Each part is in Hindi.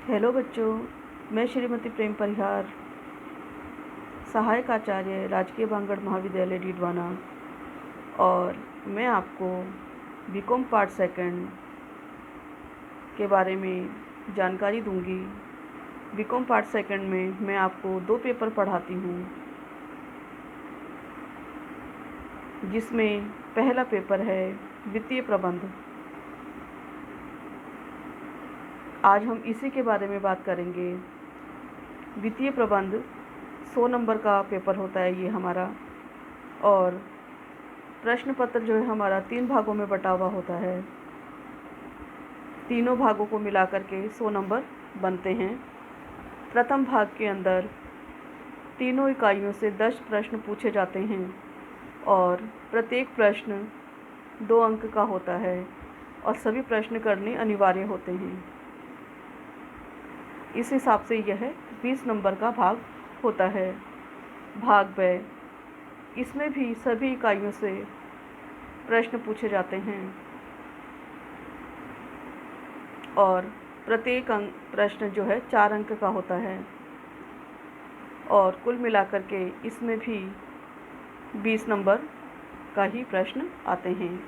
हेलो बच्चों, मैं श्रीमती प्रेम परिहार, सहायक आचार्य राजकीय बांगड़ महाविद्यालय डीडवाना, और मैं आपको बीकॉम पार्ट सेकंड के बारे में जानकारी दूंगी। बीकॉम पार्ट सेकंड में मैं आपको 2 पेपर पढ़ाती हूँ, जिसमें पहला पेपर है वित्तीय प्रबंध। आज हम इसी के बारे में बात करेंगे। वित्तीय प्रबंध 100 नंबर का पेपर होता है ये हमारा, और प्रश्न पत्र जो है हमारा 3 भागों में बटा हुआ होता है। तीनों भागों को मिलाकर के 100 नंबर बनते हैं। प्रथम भाग के अंदर तीनों इकाइयों से 10 प्रश्न पूछे जाते हैं और प्रत्येक प्रश्न 2 अंक का होता है और सभी प्रश्न करने अनिवार्य होते हैं। इस हिसाब से यह 20 नंबर का भाग होता है। भाग ब, इसमें भी सभी इकाइयों से प्रश्न पूछे जाते हैं और प्रत्येक प्रश्न जो है 4 अंक का होता है, और कुल मिलाकर के इसमें भी 20 नंबर का ही प्रश्न आते हैं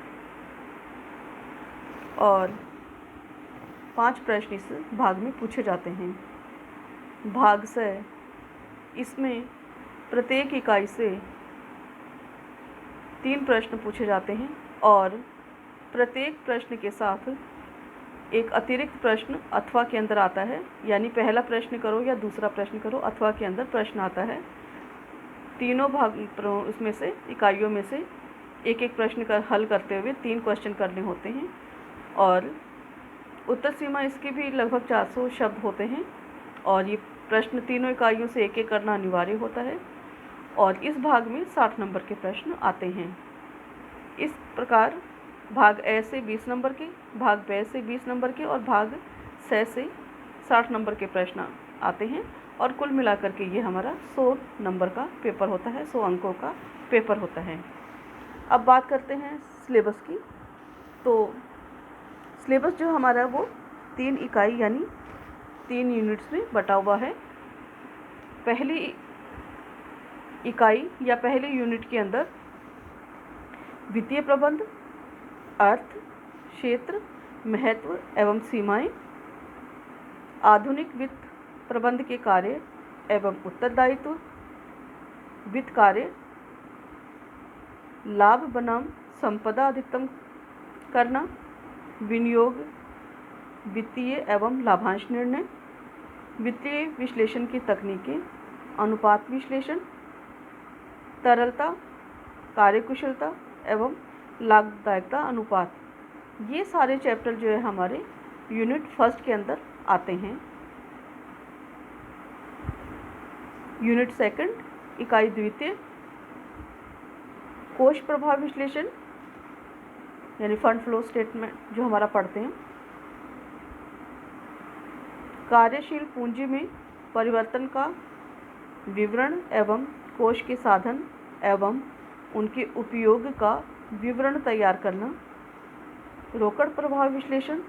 और 5 प्रश्न इस भाग में पूछे जाते हैं। भाग से, इसमें प्रत्येक इकाई से 3 प्रश्न पूछे जाते हैं और प्रत्येक प्रश्न के साथ एक अतिरिक्त प्रश्न अथवा के अंदर आता है, यानी पहला प्रश्न करो या दूसरा प्रश्न करो, अथवा के अंदर प्रश्न आता है। तीनों भाग उसमें से इकाइयों में से एक एक प्रश्न का हल करते हुए 3 क्वेश्चन करने होते हैं और उत्तर सीमा इसकी भी लगभग 400 शब्द होते हैं और ये प्रश्न तीनों इकाइयों से एक एक करना अनिवार्य होता है और इस भाग में 60 नंबर के प्रश्न आते हैं। इस प्रकार भाग ए से 20 नंबर के, भाग ब से 20 नंबर के और भाग स से 60 नंबर के प्रश्न आते हैं और कुल मिलाकर के ये हमारा 100 नंबर का पेपर होता है, 100 अंकों का पेपर होता है। अब बात करते हैं सिलेबस की। तो सिलेबस जो हमारा है वो 3 इकाई यानी 3 यूनिट्स में बटा हुआ है। पहली इकाई या पहले यूनिट के अंदर वित्तीय प्रबंध, अर्थ, क्षेत्र, महत्व एवं सीमाएं, आधुनिक वित्त प्रबंध के कार्य एवं उत्तरदायित्व, वित्त कार्य, लाभ बनाम संपदा अधिकतम करना, विनियोग, वित्तीय एवं लाभांश निर्णय, वित्तीय विश्लेषण की तकनीकें, अनुपात विश्लेषण, तरलता, कार्यकुशलता एवं लाभदायकता अनुपात, ये सारे चैप्टर जो है हमारे यूनिट फर्स्ट के अंदर आते हैं। यूनिट सेकंड इकाई द्वितीय कोष प्रभाव विश्लेषण यानी फंड फ्लो स्टेटमेंट जो हमारा पढ़ते हैं। कार्यशील पूंजी में परिवर्तन का विवरण एवं कोष के साधन एवं उनके उपयोग का विवरण तैयार करना। रोकड़ प्रभाव विश्लेषण,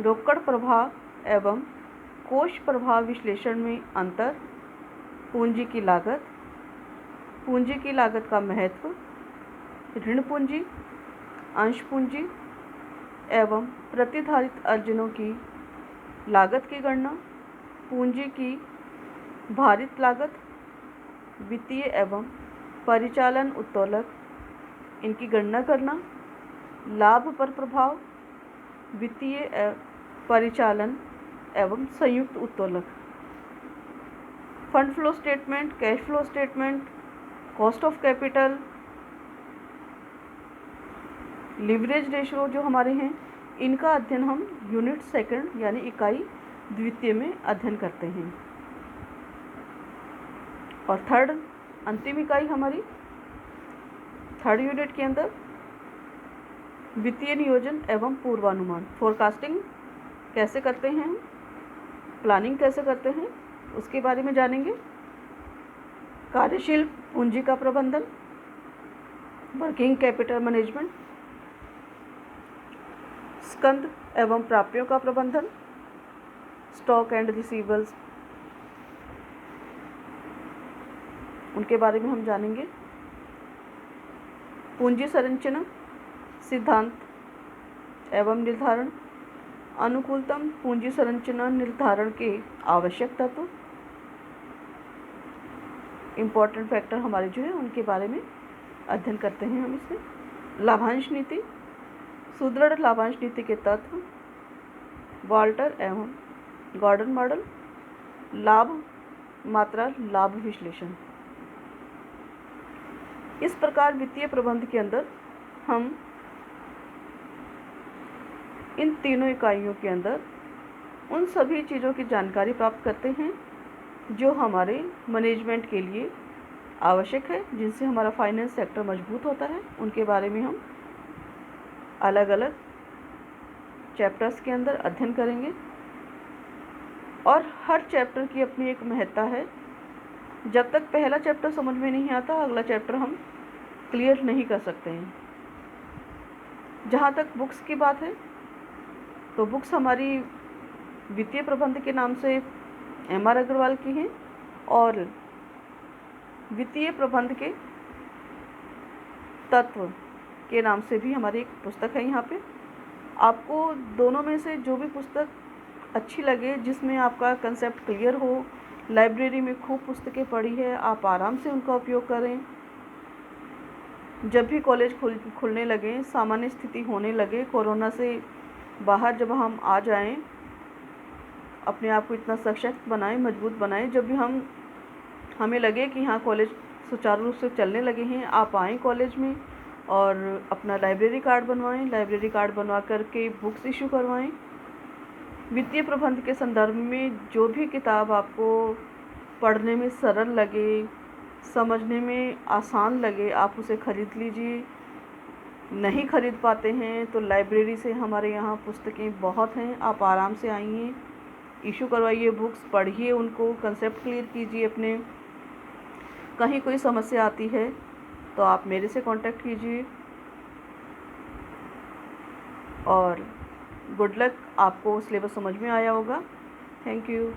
रोकड़ प्रभाव एवं कोष प्रभाव विश्लेषण में अंतर, पूंजी की लागत, पूंजी की लागत का महत्व, ऋण पूंजी, अंश पूंजी एवं प्रतिधारित अर्जनों की लागत की गणना, पूंजी की भारित लागत, वित्तीय एवं परिचालन उत्तोलक, इनकी गणना करना, लाभ पर प्रभाव, वित्तीय परिचालन एवं संयुक्त उत्तोलक, fund flow statement, cash flow statement, cost of capital, leverage ratio जो हमारे हैं, इनका अध्ययन हम यूनिट सेकंड यानी इकाई द्वितीय में अध्ययन करते हैं। और थर्ड अंतिम इकाई हमारी थर्ड यूनिट के अंदर वित्तीय नियोजन एवं पूर्वानुमान, फोरकास्टिंग कैसे करते हैं, प्लानिंग कैसे करते हैं, उसके बारे में जानेंगे। कार्यशील पूंजी का प्रबंधन, वर्किंग कैपिटल मैनेजमेंट, स्कंद एवं प्राप्तियों का प्रबंधन, स्टॉक एंड रिसीवेबल्स, उनके बारे में हम जानेंगे। पूंजी संरचना, सिद्धांत एवं निर्धारण, अनुकूलतम पूंजी संरचना निर्धारण के आवश्यक तत्व, इम्पॉर्टेंट फैक्टर हमारे जो है उनके बारे में अध्ययन करते हैं हम इसमें। लाभांश नीति, सुदृढ़ लाभांश नीति के तत्व, वाल्टर एवं गॉर्डन मॉडल, लाभ मात्रा लाभ विश्लेषण। इस प्रकार वित्तीय प्रबंध के अंदर हम इन तीनों इकाइयों के अंदर उन सभी चीज़ों की जानकारी प्राप्त करते हैं जो हमारे मैनेजमेंट के लिए आवश्यक है, जिनसे हमारा फाइनेंस सेक्टर मजबूत होता है। उनके बारे में हम अलग अलग चैप्टर्स के अंदर अध्ययन करेंगे और हर चैप्टर की अपनी एक महत्ता है। जब तक पहला चैप्टर समझ में नहीं आता, अगला चैप्टर हम क्लियर नहीं कर सकते हैं। जहाँ तक बुक्स की बात है, तो बुक्स हमारी वित्तीय प्रबंध के नाम से एम.आर. अग्रवाल की हैं और वित्तीय प्रबंध के तत्व के नाम से भी हमारी एक पुस्तक है। यहाँ पे आपको दोनों में से जो भी पुस्तक अच्छी लगे, जिसमें आपका कंसेप्ट क्लियर हो, लाइब्रेरी में खूब पुस्तकें पढ़ी है, आप आराम से उनका उपयोग करें। जब भी कॉलेज खुलने लगे, सामान्य स्थिति होने लगे, कोरोना से बाहर जब हम आ जाएं, अपने आप को इतना सशक्त बनाएं, मजबूत बनाएं, जब भी हमें लगे कि हाँ कॉलेज सुचारू रूप से चलने लगे हैं, आप आएँ कॉलेज में और अपना लाइब्रेरी कार्ड बनवाएं। लाइब्रेरी कार्ड बनवा करके बुक्स इशू करवाएं। वित्तीय प्रबंध के संदर्भ में जो भी किताब आपको पढ़ने में सरल लगे, समझने में आसान लगे, आप उसे ख़रीद लीजिए। नहीं खरीद पाते हैं तो लाइब्रेरी से हमारे यहाँ पुस्तकें बहुत हैं, आप आराम से आइए, इशू करवाइए बुक्स, पढ़िए उनको, कंसेप्ट क्लियर कीजिए अपने। कहीं कोई समस्या आती है तो आप मेरे से कांटेक्ट कीजिए और गुड लक। आपको सिलेबस समझ में आया होगा। Thank you.